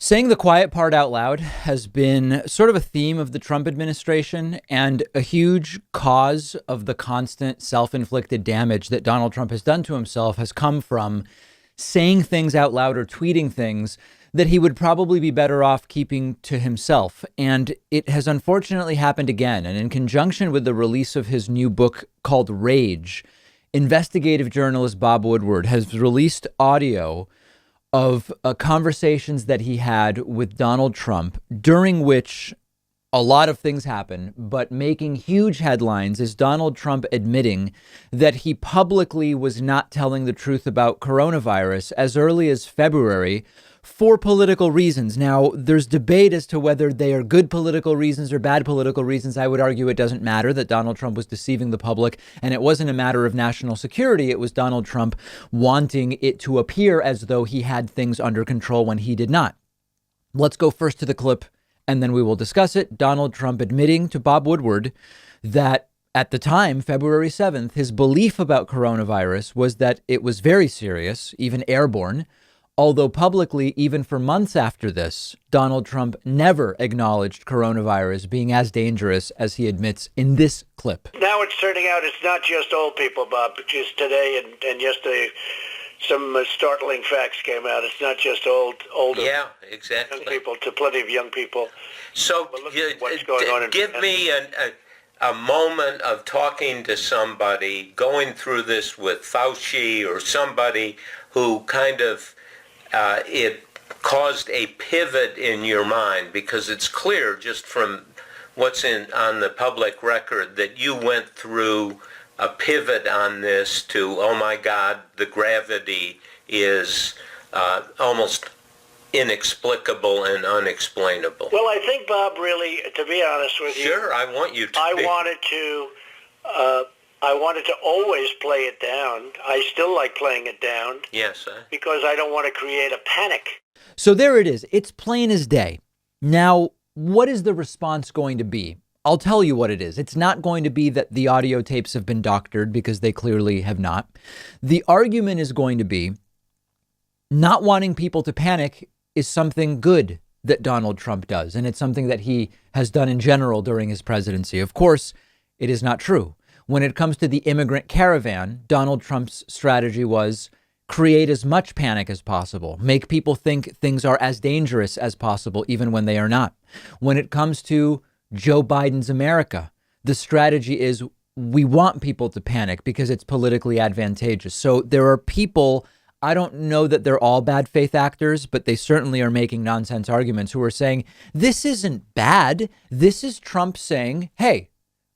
Saying the quiet part out loud has been sort of a theme of the Trump administration, and a huge cause of the constant self-inflicted damage that Donald Trump has done to himself has come from saying things out loud or tweeting things that he would probably be better off keeping to himself. And it has unfortunately happened again. And in conjunction with the release of his new book called Rage, investigative journalist Bob Woodward has released audio of conversations that he had with Donald Trump, during which a lot of things happen, but making huge headlines is Donald Trump admitting that he publicly was not telling the truth about coronavirus as early as February for political reasons. Now, there's debate as to whether they are good political reasons or bad political reasons. I would argue it doesn't matter that Donald Trump was deceiving the public, and it wasn't a matter of national security. It was Donald Trump wanting it to appear as though he had things under control when he did not. Let's go first to the clip, and then we will discuss it. Donald Trump admitting to Bob Woodward that at the time, February 7th, his belief about coronavirus was that it was very serious, even airborne. Although publicly, even for months after this, Donald Trump never acknowledged coronavirus being as dangerous as he admits in this clip. Now it's turning out it's not just old people, Bob. Just today and yesterday, some startling facts came out. It's not just older exactly. young people, to plenty of young people. So what's going on give me a moment of talking to somebody, going through this with Fauci or somebody who kind of it caused a pivot in your mind, because it's clear just from what's on the public record that you went through a pivot on this to, oh my God, the gravity is almost inexplicable and unexplainable. Well, I think, Bob, really, to be honest with you, Sure, I want you to. I wanted to always play it down. I still like playing it down. Yes. Because I don't want to create a panic. So there it is. It's plain as day. Now, what is the response going to be? I'll tell you what it is. It's not going to be that the audio tapes have been doctored, because they clearly have not. The argument is going to be not wanting people to panic is something good that Donald Trump does. And it's something that he has done in general during his presidency. Of course, it is not true. When it comes to the immigrant caravan, Donald Trump's strategy was create as much panic as possible, make people think things are as dangerous as possible, even when they are not. When it comes to Joe Biden's America, the strategy is we want people to panic because it's politically advantageous. So there are people, I don't know that they're all bad faith actors, but they certainly are making nonsense arguments, who are saying this isn't bad. This is Trump saying, hey,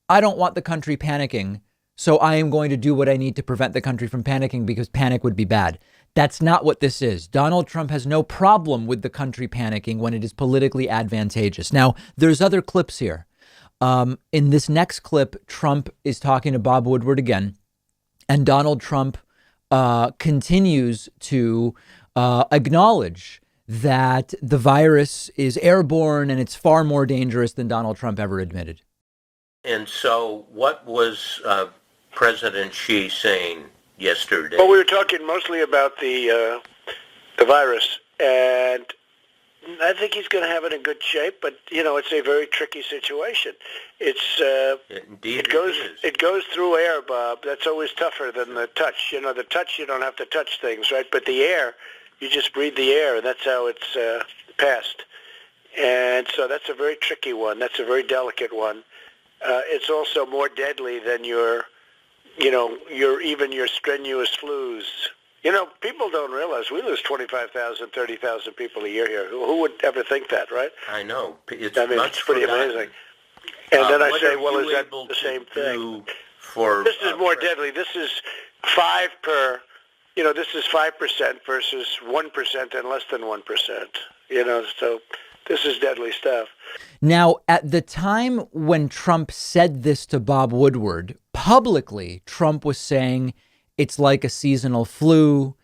I don't want the country panicking, so I am going to do what I need to prevent the country from panicking because panic would be bad. That's not what this is. Donald Trump has no problem with the country panicking when it is politically advantageous. Now, there's other clips here. In this next clip, Trump is talking to Bob Woodward again, and Donald Trump continues to acknowledge that the virus is airborne and it's far more dangerous than Donald Trump ever admitted. And so what was President Xi saying yesterday? Well, we were talking mostly about the virus, and I think he's going to have it in good shape, but, you know, it's a very tricky situation. It goes through air, Bob. That's always tougher than the touch. You know, the touch, you don't have to touch things, right? But the air, you just breathe the air, and that's how it's passed. And so that's a very tricky one. That's a very delicate one. It's also more deadly than your strenuous flus. You know, people don't realize we lose 25,000, 30,000 people a year here. Who would ever think that, right? I know. It's pretty amazing. And then I say, well, is that the same thing? This is more deadly. This is 5 per, this is 5% versus 1% and less than 1%. So this is deadly stuff. Now, at the time when Trump said this to Bob Woodward, publicly, Trump was saying it's like a seasonal flu.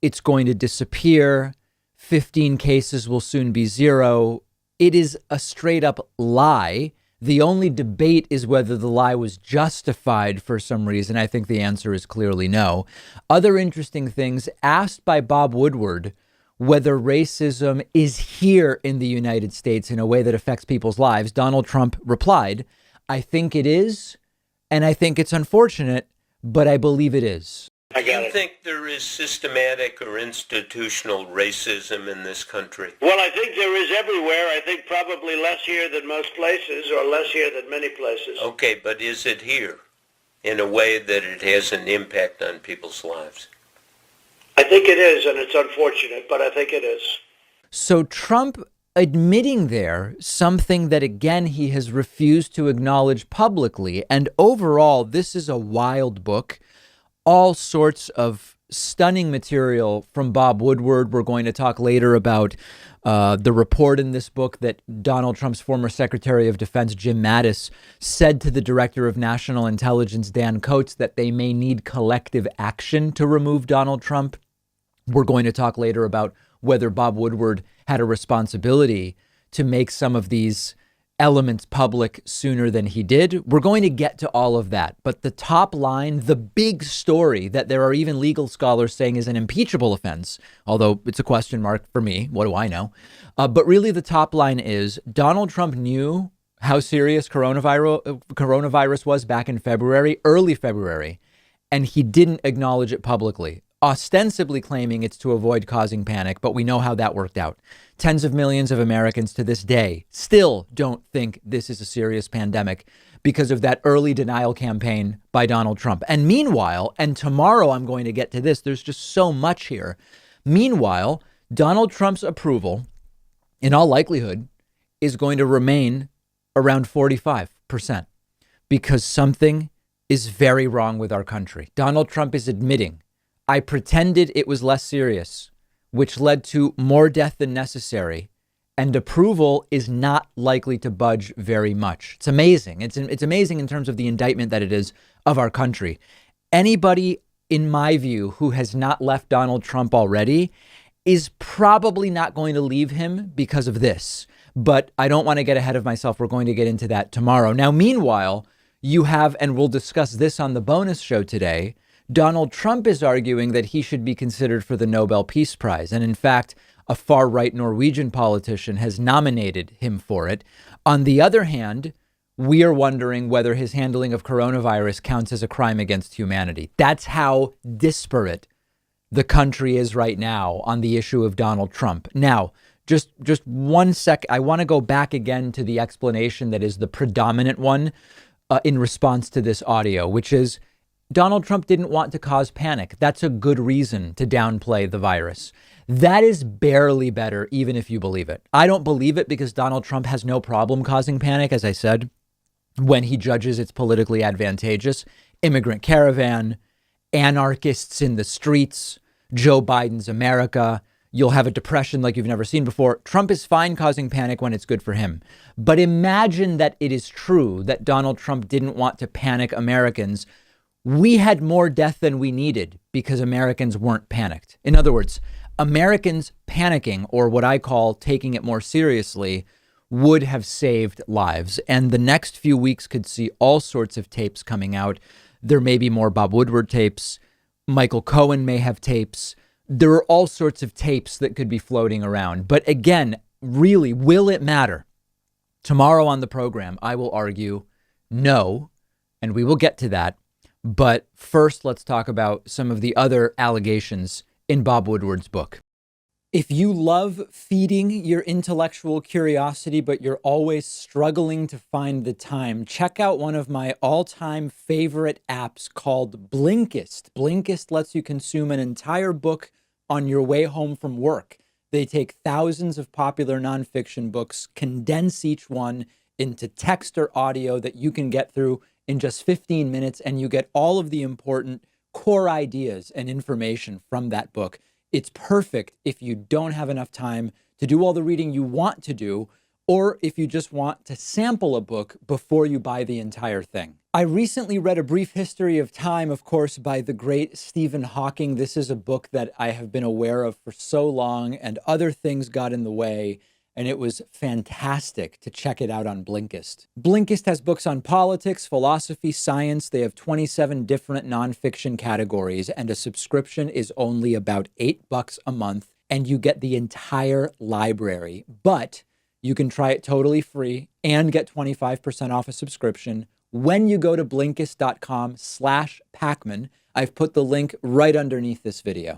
It's going to disappear. 15 cases will soon be 0. It is a straight up lie. The only debate is whether the lie was justified for some reason. I think the answer is clearly no. Other interesting things asked by Bob Woodward whether racism is here in the United States in a way that affects people's lives, Donald Trump replied, "I think it is, and I think it's unfortunate, but I believe it is." Do you think there is systematic or institutional racism in this country? Well, I think there is everywhere. I think probably less here than most places, or less here than many places. Okay, but is it here in a way that it has an impact on people's lives? I think it is, and it's unfortunate, but I think it is. So Trump admitting there something that, again, he has refused to acknowledge publicly. And overall, this is a wild book. All sorts of stunning material from Bob Woodward. We're going to talk later about the report in this book that Donald Trump's former Secretary of Defense, Jim Mattis, said to the Director of National Intelligence, Dan Coats, that they may need collective action to remove Donald Trump. We're going to talk later about whether Bob Woodward had a responsibility to make some of these elements public sooner than he did. We're going to get to all of that. But the top line, the big story that there are even legal scholars saying is an impeachable offense, although it's a question mark for me. What do I know? But really, the top line is Donald Trump knew how serious coronavirus was back in February, early February, and he didn't acknowledge it publicly, ostensibly claiming it's to avoid causing panic, but we know how that worked out. Tens of millions of Americans to this day still don't think this is a serious pandemic because of that early denial campaign by Donald Trump. And meanwhile, and tomorrow I'm going to get to this, there's just so much here. Meanwhile, Donald Trump's approval, in all likelihood, is going to remain around 45% because something is very wrong with our country. Donald Trump is admitting, I pretended it was less serious, which led to more death than necessary, and approval is not likely to budge very much. It's amazing. It's amazing in terms of the indictment that it is of our country. Anybody, in my view, who has not left Donald Trump already is probably not going to leave him because of this. But I don't want to get ahead of myself. We're going to get into that tomorrow. Now, meanwhile, you have, and we'll discuss this on the bonus show today, Donald Trump is arguing that he should be considered for the Nobel Peace Prize. And in fact, a far-right Norwegian politician has nominated him for it. On the other hand, we are wondering whether his handling of coronavirus counts as a crime against humanity. That's how disparate the country is right now on the issue of Donald Trump. Now, just 1 sec. I want to go back again to the explanation that is the predominant one in response to this audio, which is Donald Trump didn't want to cause panic. That's a good reason to downplay the virus. That is barely better, even if you believe it. I don't believe it because Donald Trump has no problem causing panic, as I said, when he judges it's politically advantageous. Immigrant caravan, anarchists in the streets, Joe Biden's America. You'll have a depression like you've never seen before. Trump is fine causing panic when it's good for him. But imagine that it is true that Donald Trump didn't want to panic Americans. We had more death than we needed because Americans weren't panicked. In other words, Americans panicking, or what I call taking it more seriously, would have saved lives. And the next few weeks could see all sorts of tapes coming out. There may be more Bob Woodward tapes. Michael Cohen may have tapes. There are all sorts of tapes that could be floating around. But again, really, will it matter? Tomorrow on the program, I will argue no, and we will get to that. But first, let's talk about some of the other allegations in Bob Woodward's book. If you love feeding your intellectual curiosity, but you're always struggling to find the time, check out one of my all-time favorite apps called Blinkist. Blinkist lets you consume an entire book on your way home from work. They take thousands of popular nonfiction books, condense each one into text or audio that you can get through in just 15 minutes, and you get all of the important core ideas and information from that book. It's perfect if you don't have enough time to do all the reading you want to do, or if you just want to sample a book before you buy the entire thing. I recently read A Brief History of Time, of course, by the great Stephen Hawking. This is a book that I have been aware of for so long, and other things got in the way, and it was fantastic to check it out on Blinkist. Blinkist has books on politics, philosophy, science. They have 27 different nonfiction categories, and a subscription is only about $8 a month. and you get the entire library. But you can try it totally free and get 25% off a subscription when you go to Blinkist.com/Pakman. I've put the link right underneath this video.